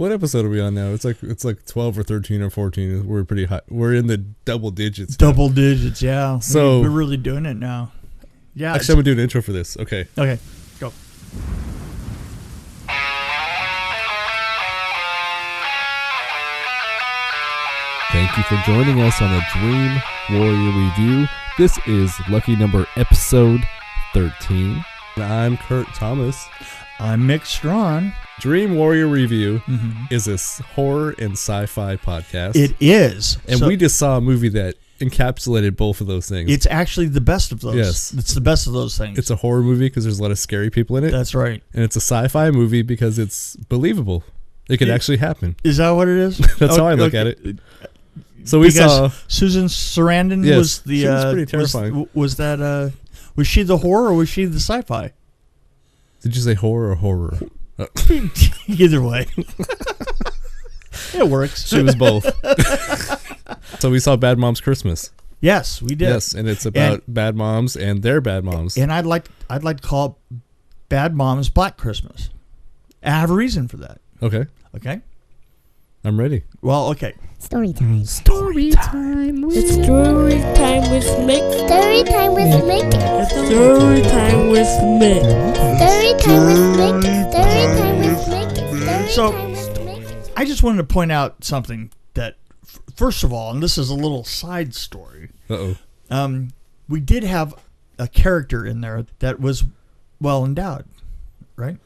What episode are we on now? It's like 12 or 13 or 14. We're pretty high. We're in the double digits. Double digits, yeah. So we're really doing it now. Yeah. Actually, I'm gonna do an intro for this. Okay. Okay. Go. Thank you for joining us on a Dream Warrior Review. This is lucky number episode 13. I'm Kurt Thomas. I'm Mick Strawn. Dream Warrior Review is a horror and sci-fi podcast. It is. And we just saw a movie that encapsulated both of those things. It's actually the best of those. Yes. It's the best of those things. It's a horror movie because there's a lot of scary people in it. That's right. And it's a sci-fi movie because it's believable. It could actually happen. Is that what it is? That's how I look at it. So we saw Susan Sarandon was the. She was pretty terrifying. Was she the horror or was she the sci-fi? Did you say horror or horror? Either way, it works. She was both. So we saw Bad Moms Christmas. Yes, we did. Yes, and it's about bad moms and their bad moms. And I'd like to call it Bad Moms Black Christmas. And I have a reason for that. Okay. Okay. I'm ready. Well, okay. Story time. Story time. It's story time with Mick. Story time with Mick. Story time with Mick. Story time with Mick. Story time with Mick. So, I just wanted to point out something that, first of all, and this is a little side story. Uh-oh. We did have a character in there that was well endowed, right?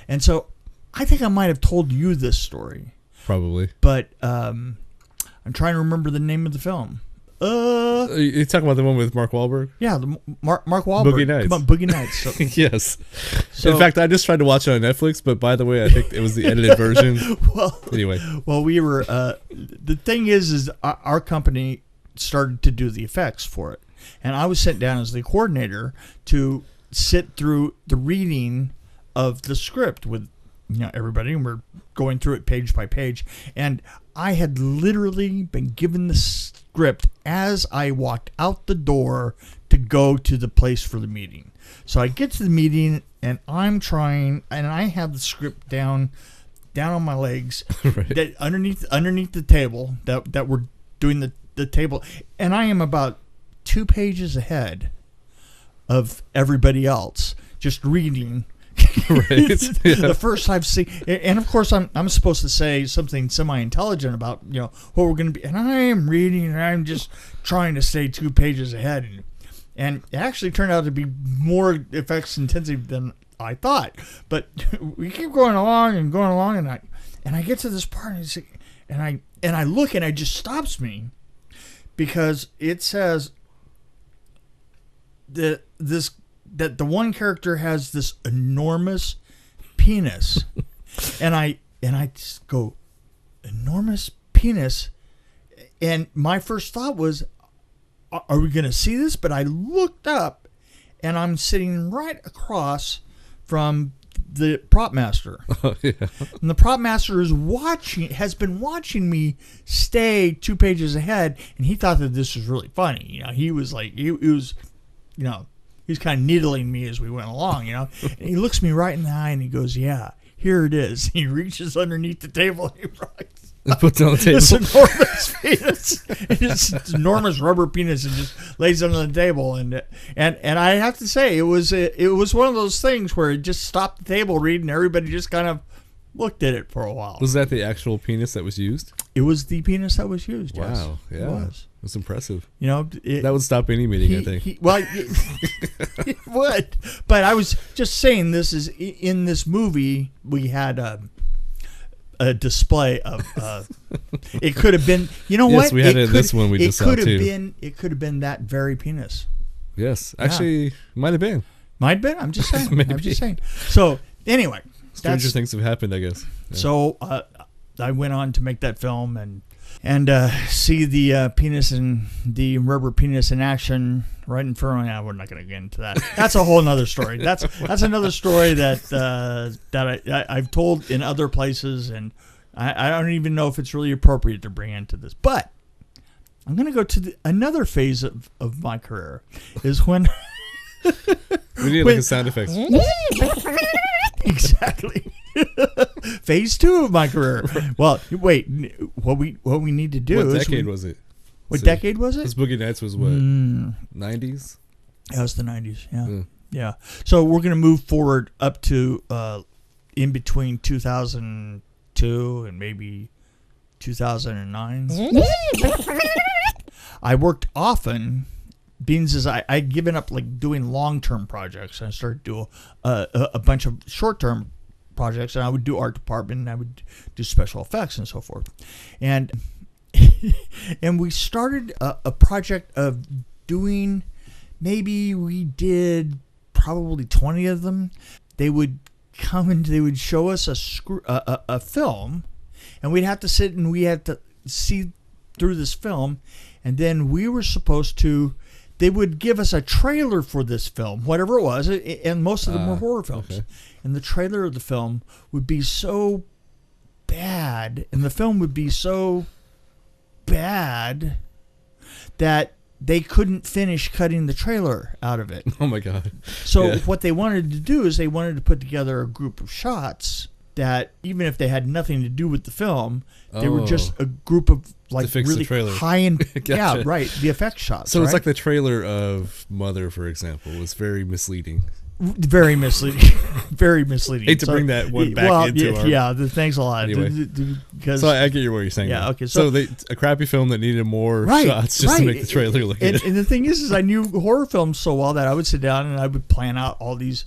And so, I think I might have told you this story. Probably. But I'm trying to remember the name of the film. You talking about the one with Mark Wahlberg? Yeah, the Mark Wahlberg. Boogie Nights. Come on, Boogie Nights. So, yes. So, in fact, I just tried to watch it on Netflix, but by the way, I think it was the edited version. Anyway. Well, we were. The thing is our company started to do the effects for it, and I was sent down as the coordinator to sit through the reading of the script with everybody, and we're going through it page by page, and I had literally been given the script as I walked out the door to go to the place for the meeting. So I get to the meeting, and I'm trying, and I have the script down on my legs, right, underneath the table that we're doing the table, and I am about 2 pages ahead of everybody else, just reading. Right. Yeah. The first I've seen, and of course I'm supposed to say something semi-intelligent about what we're going to be, and I am reading, and I'm just trying to stay 2 pages ahead, and it actually turned out to be more effects intensive than I thought. But we keep going along, and I get to this part, and I look, and it just stops me because it says that the one character has this enormous penis, and I just go, enormous penis, and my first thought was, are we going to see this? But I looked up, and I'm sitting right across from the prop master. Oh, yeah. And the prop master has been watching me stay 2 pages ahead, and he thought that this was really funny. He was like, he was he's kind of needling me as we went along, and he looks me right in the eye and he goes, "Yeah, here it is." He reaches underneath the table and he puts it on the table. This enormous penis, this enormous rubber penis, and just lays it on the table. And I have to say, it was one of those things where it just stopped the table read, and everybody just kind of looked at it for a while. Was that the actual penis that was used? It was the penis that was used. Wow, yes, yeah, it was. That's impressive. That would stop any meeting, I think. It would. But I was just saying, this is in this movie. We had a display of. It could have been. You know what? Yes, we had it in this one. We just saw too. It could have been that very penis. Yes, actually, might have been. Might have been. I'm just saying. I'm just saying. So anyway, stranger things have happened, I guess. Yeah. So I went on to make that film and see the penis and the rubber penis in action right in front of me. We're not going to get into that. That's a whole other story. That's another story that I've told in other places, and I don't even know if it's really appropriate to bring into this. But I'm going to go to another phase of my career, is when we need like a sound effects. Exactly. Phase 2 of my career. Well, wait. What we need to do What is decade was it? What decade was it? Because Boogie Nights was what? 90s? That was the 90s. Yeah. Yeah. So we're going to move forward up to in between 2002 and maybe 2009. I worked often. Beans is I'd given up like doing long-term projects. I started to do a bunch of short-term projects, and I would do art department, and I would do special effects and so forth. And and we started a project of doing, maybe we did probably 20 of them. They would come and they would show us a film, and we'd have to sit and we had to see through this film, and then we were supposed to. They would give us a trailer for this film, whatever it was, and most of them were horror films. Okay. And the trailer of the film would be so bad, and the film would be so bad that they couldn't finish cutting the trailer out of it. Oh, my God. So what they wanted to do is they wanted to put together a group of shots that, even if they had nothing to do with the film, they were just a group of like really high-end, gotcha. Yeah, right, the effect shots. So it's like the trailer of Mother, for example, was very misleading. Very misleading. Very misleading. Hate to bring that one back into our... Yeah, thanks a lot. Anyway. So I get what you're saying. Yeah, okay. So a crappy film that needed more shots just to make the trailer look good. And the thing is I knew horror films so well that I would sit down and I would plan out all these,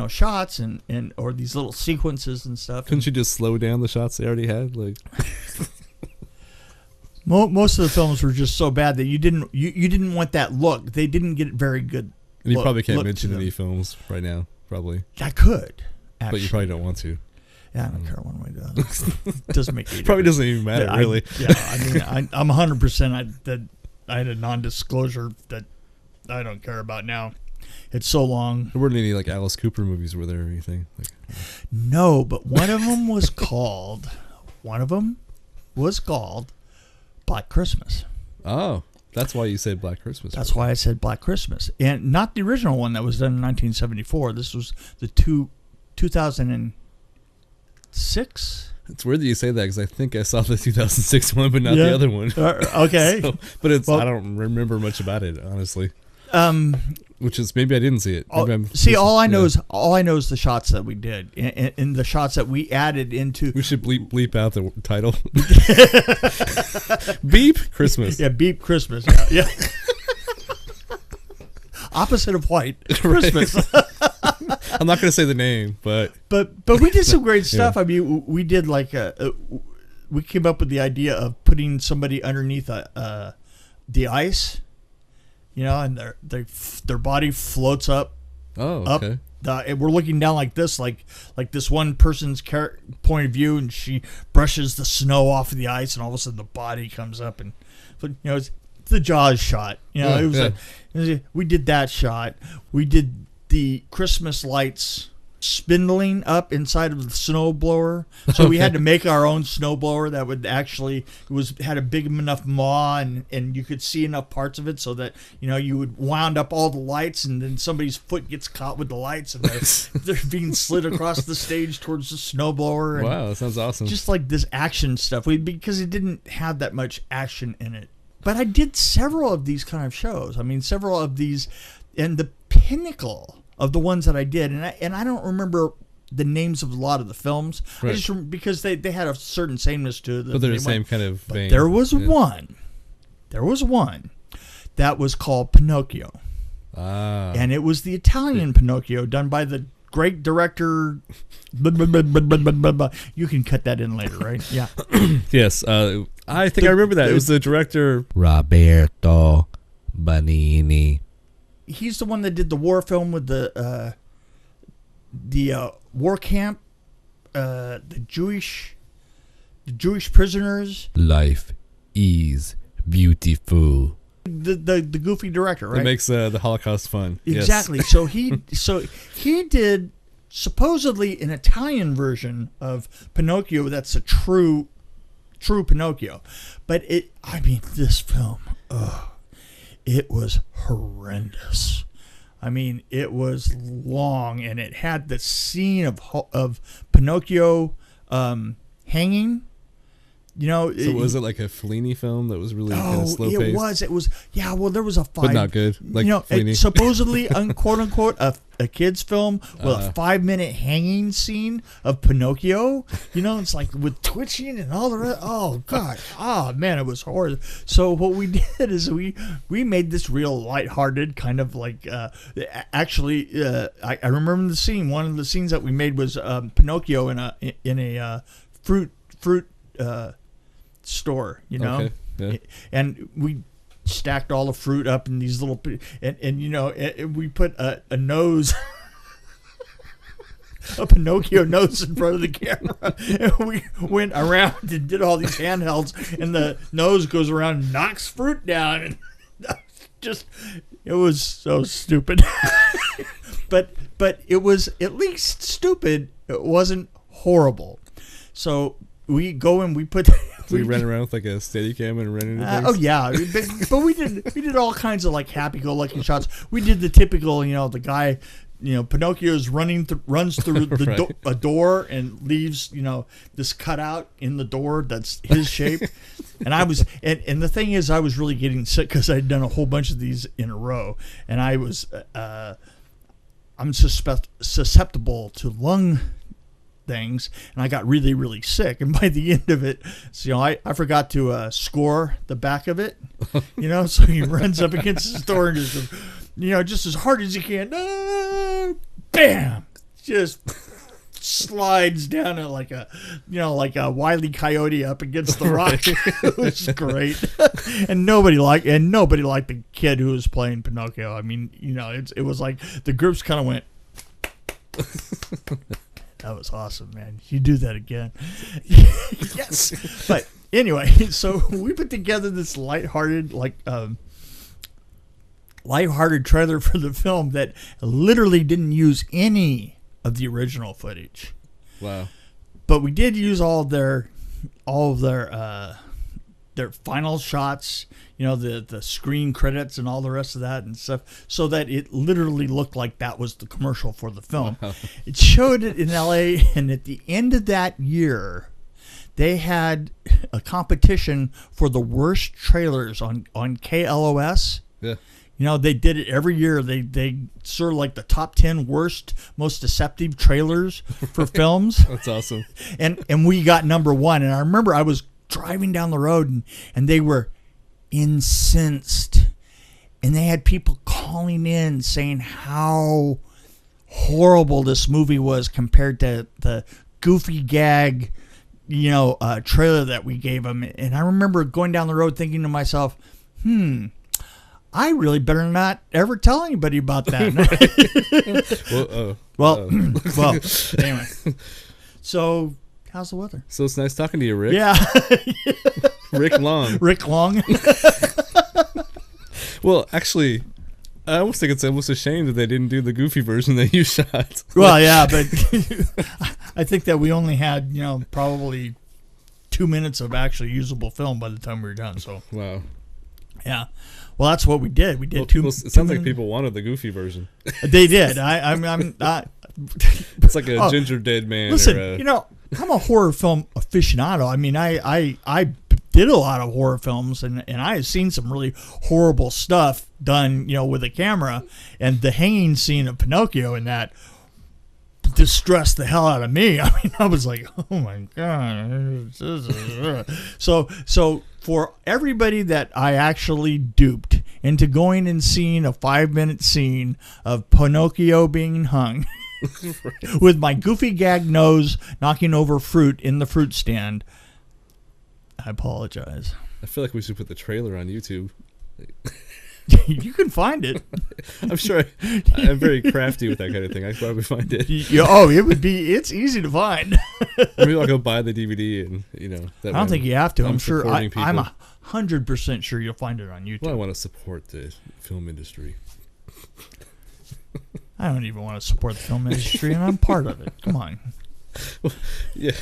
shots and or these little sequences and stuff. Couldn't you just slow down the shots they already had? Like... Most of the films were just so bad that you didn't want that look. They didn't get very good. And you probably can't mention any films right now, probably. I could, actually. But you probably don't want to. Yeah, I don't care one way or the other. It doesn't make any probably doesn't even matter, really. I'm 100% I had a non-disclosure that I don't care about now. It's so long. There weren't any like Alice Cooper movies, were there, or anything? No, but one of them was called Black Christmas. Oh, that's why you said Black Christmas. That's why I said Black Christmas. And not the original one that was done in 1974. This was the 2006. It's weird that you say that because I think I saw the 2006 one, but not the other one. Okay. But I don't remember much about it, honestly. Which is, maybe I didn't see it. All I know is the shots that we did and the shots that we added into. We should bleep out the title. Beep Christmas. Yeah, Beep Christmas. Yeah. Opposite of white Christmas. I'm not going to say the name, but we did some great stuff. Yeah. I mean, we did like we came up with the idea of putting somebody underneath the ice. And their body floats up. Oh, okay. And we're looking down like this, like this one person's point of view, and she brushes the snow off of the ice, and all of a sudden the body comes up, and it's the Jaws shot. We did that shot. We did the Christmas lights spindling up inside of the snowblower, so we had to make our own snowblower that would actually had a big enough maw and you could see enough parts of it so that you would wound up all the lights, and then somebody's foot gets caught with the lights and they're being slid across the stage towards the snowblower. Wow, that sounds awesome. Just like this action stuff, because it didn't have that much action in it. But I did several of these kind of shows. I mean, several of these, and the pinnacle of the ones that I did, and I don't remember the names of a lot of the films, right. Because they had a certain sameness to them. But they're the same kind of vein. There was one that was called Pinocchio. And it was the Italian Pinocchio done by the great director. You can cut that in later, right? Yeah. Yes. I think I remember that. It was the director Roberto Benigni. He's the one that did the war film with the war camp, the Jewish prisoners. Life is beautiful. The goofy director, right? It makes the Holocaust fun. Exactly. Yes. So he did supposedly an Italian version of Pinocchio. That's a true Pinocchio, but this film. It was horrendous. I mean, it was long, and it had the scene of Pinocchio hanging. So was it like a Fellini film that was really kind of slow paced? It was. Yeah, well, there was a 5. But not good. Like Fellini. Supposedly, quote unquote, a kid's film with a 5-minute hanging scene of Pinocchio. It's like with twitching and all the rest. Oh God. Oh man, it was horrible. So what we did is we made this real lighthearted kind of like. Actually, I remember the scene. One of the scenes that we made was Pinocchio in a fruit. Store, Okay, yeah. And we stacked all the fruit up in these little, and we put a nose, a Pinocchio nose in front of the camera, and we went around and did all these handhelds, and the nose goes around and knocks fruit down, and it was so stupid, but it was at least stupid. It wasn't horrible, so. We go and we put. We ran around with like a Steadicam and ran into things. Oh yeah, but we did all kinds of like happy-go-lucky shots. We did the typical, the guy, Pinocchio's runs through a door and leaves, this cutout in the door that's his shape. And I was, and the thing is, I was really getting sick because I'd done a whole bunch of these in a row, and I was, I'm susceptible to lung things, and I got really, really sick. And by the end of it, I forgot to score the back of it, so he runs up against the door and just as hard as he can, bam, just slides down it like a Wile E. Coyote up against the rock. It was great, and nobody liked the kid who was playing Pinocchio. I mean, it was like the groups kind of went. That was awesome, man. You do that again. Yes. But anyway, so we put together this lighthearted trailer for the film that literally didn't use any of the original footage. Wow. But we did use all of their final shots, the screen credits and all the rest of that and stuff, so that it literally looked like that was the commercial for the film. Wow. It showed it in LA, and at the end of that year, they had a competition for the worst trailers on KLOS. Yeah. They did it every year. They sort of like the top 10 worst, most deceptive trailers for films. That's awesome. And we got number 1. And I remember I was driving down the road, and they were incensed, and they had people calling in saying how horrible this movie was compared to the goofy gag trailer that we gave them. And I remember going down the road thinking to myself, I really better not ever tell anybody about that. Well, anyway, so how's the weather? So it's nice talking to you, Rick. Yeah. Rick Long. Well, actually, I almost think it's almost a shame that they didn't do the goofy version that you shot. Well, yeah, but I think that we only had, probably 2 minutes of actually usable film by the time we were done. So wow. Yeah. Well, that's what we did. We did it sounds like people wanted the goofy version. They did. I'm it's like a ginger dead man. Listen, I'm a horror film aficionado. I mean, I did a lot of horror films, and I have seen some really horrible stuff done, with a camera. And the hanging scene of Pinocchio in that distressed the hell out of me. I mean, I was like, oh my God. So for everybody that I actually duped into going and seeing a 5-minute scene of Pinocchio being hung with my goofy gag nose knocking over fruit in the fruit stand, I apologize. I feel like we should put the trailer on YouTube. You can find it. I'm sure I'm very crafty with that kind of thing. I could probably find it. It's easy to find. Maybe I'll go buy the DVD and, I don't think you have to. I'm sure. I'm 100% sure you'll find it on YouTube. Well, I want to support the film industry. I don't even want to support the film industry, and I'm part of it. Come on. Well, yeah.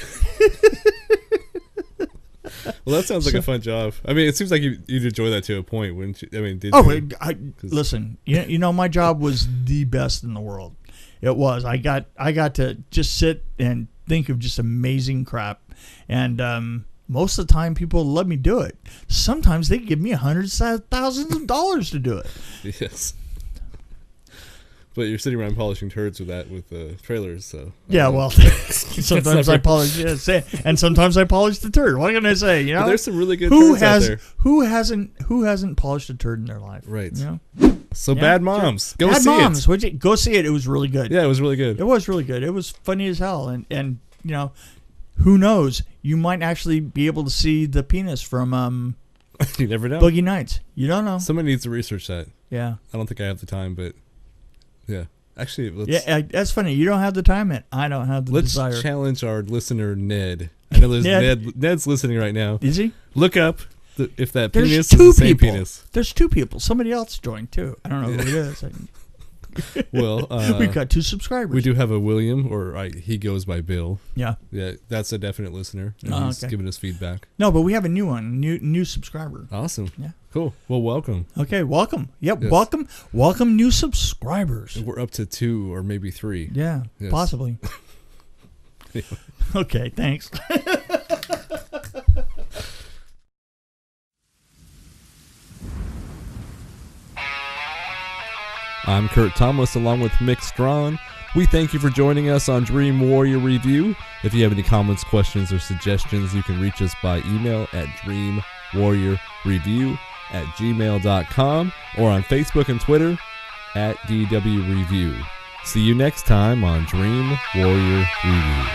Well, that sounds like a fun job. I mean, it seems like you'd enjoy that to a point, wouldn't you? I mean, did you? Listen, you know, my job was the best in the world. It was. I got to just sit and think of just amazing crap, and most of the time people let me do it. Sometimes they give me hundreds of thousands of dollars to do it. Yes. But you're sitting around polishing turds with trailers, so. Yeah, well, sometimes I polish, and sometimes I polish the turd. What can I say? You know, but there's some really good turds out there. Who hasn't polished a turd in their life? Right. You know? So Bad Moms, go Bad see Moms. it. Go see it. It was really good. Yeah, it was really good. It was really good. It was funny as hell, and you know, who knows? You might actually be able to see the penis from You never know. Boogie Nights. You don't know. Somebody needs to research that. Yeah. I don't think I have the time, but yeah. Actually, that's funny. You don't have the time, and I don't have the desire. Let's challenge our listener, Ned. I know Ned's listening right now. Is he? Look up if that There's penis two is the same people. penis. There's two people. Somebody else joined, too. I don't know who it is. Well, we've got 2 subscribers. We do have a William, or he goes by Bill. Yeah. Yeah, that's a definite listener. And he's giving us feedback. No, but we have a new one, new subscriber. Awesome. Yeah. Cool. Well, welcome. Okay, welcome. Yep, Yes. welcome new subscribers. We're up to 2 or maybe 3. Yeah, Yes. possibly. Okay, thanks. I'm Kurt Thomas along with Mick Strawn. We thank you for joining us on Dream Warrior Review. If you have any comments, questions, or suggestions, you can reach us by email at dreamwarriorreview@gmail.com or on Facebook and Twitter at DW Review. See you next time on Dream Warrior Review.